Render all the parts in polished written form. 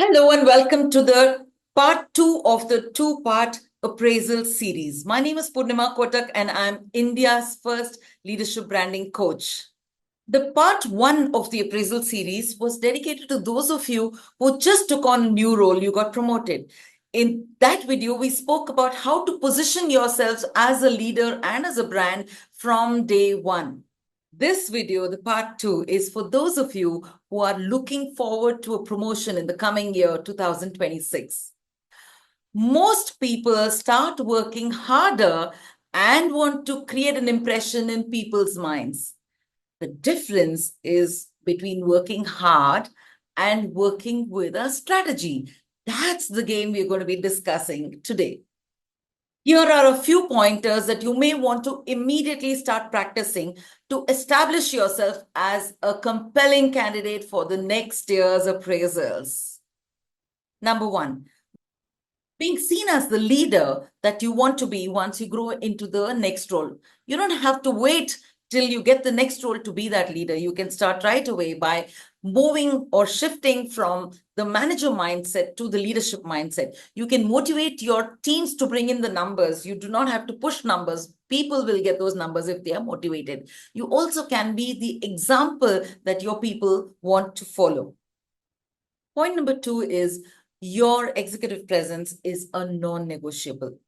Hello and welcome to the part two of the two-part appraisal series. My name is Poornima Kotak and I'm India's first leadership branding coach. The part one of the appraisal series was dedicated to those of you who just took on a new role, you got promoted. In that video, we spoke about how to position yourselves as a leader and as a brand from day one. This video, the part two, is for those of you who are looking forward to a promotion in the coming year, 2026. Most people start working harder and want to create an impression in people's minds. The difference is between working hard and working with a strategy. That's the game we're going to be discussing today. Here are a few pointers that you may want to immediately start practicing to establish yourself as a compelling candidate for the next year's appraisals. Number one, being seen as the leader that you want to be once you grow into the next role. You don't have to wait till you get the next role to be that leader. You can start right away by moving or shifting from the manager mindset to the leadership mindset. You can motivate your teams to bring in the numbers. You do not have to push numbers. People will get those numbers if they are motivated. You also can be the example that your people want to follow. Point number two is your executive presence is a non-negotiable.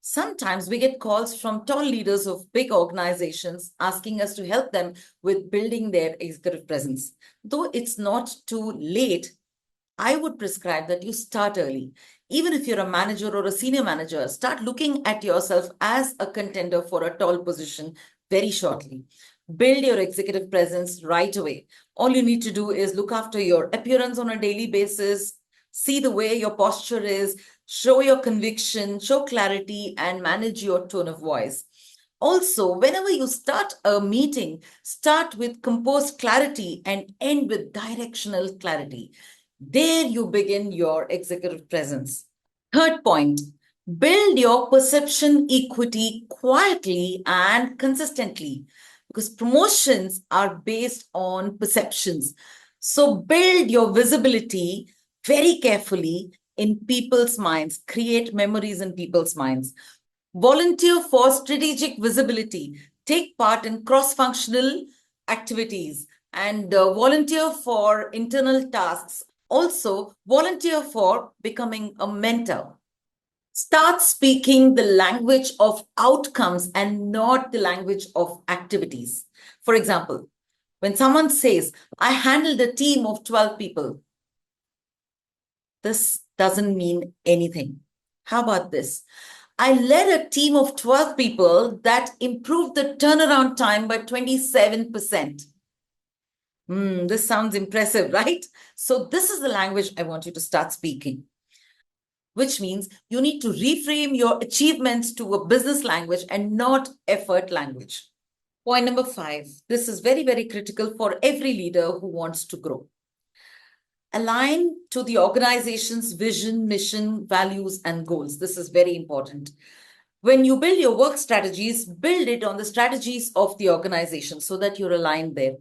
Sometimes we get calls from tall leaders of big organizations asking us to help them with building their executive presence. Though it's not too late, I would prescribe that you start early. Even if you're a manager or a senior manager, start looking at yourself as a contender for a tall position very shortly. Build your executive presence right away. All you need to do is look after your appearance on a daily basis, see the way your posture is, show your conviction, show clarity, and manage your tone of voice. Also, whenever you start a meeting, start with composed clarity and end with directional clarity. There you begin your executive presence. Third point, build your perception equity quietly and consistently because promotions are based on perceptions. So build your visibility very carefully in people's minds, create memories in people's minds. Volunteer for strategic visibility, take part in cross-functional activities, and volunteer for internal tasks. Also, volunteer for becoming a mentor. Start speaking the language of outcomes and not the language of activities. For example, when someone says, I handled a team of 12 people, this doesn't mean anything. How about this? I led a team of 12 people that improved the turnaround time by 27%. This sounds impressive, right? So this is the language I want you to start speaking, which means you need to reframe your achievements to a business language and not effort language. Point number 5, this is very, very critical for every leader who wants to grow. Align to the organization's vision, mission, values, and goals. This is very important. When you build your work strategies, build it on the strategies of the organization so that you're aligned there.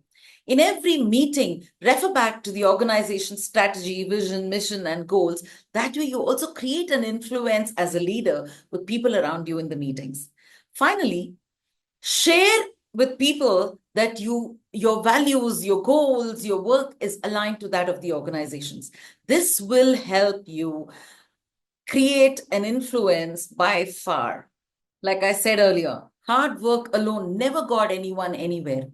In every meeting, refer back to the organization's strategy, vision, mission, and goals. That way, you also create an influence as a leader with people around you in the meetings. Finally, share with people that your values, your goals, your work is aligned to that of the organizations. This will help you create an influence by far. Like I said earlier, hard work alone never got anyone anywhere.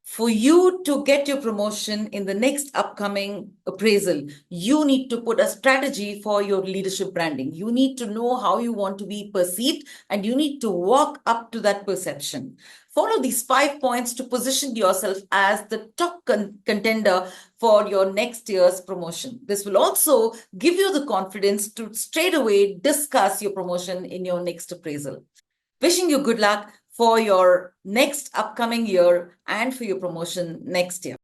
For you to get your promotion in the next upcoming appraisal, you need to put a strategy for your leadership branding. You need to know how you want to be perceived, and you need to walk up to that perception. Follow these 5 points to position yourself as the top contender for your next year's promotion. This will also give you the confidence to straight away discuss your promotion in your next appraisal. Wishing you good luck for your next upcoming year and for your promotion next year.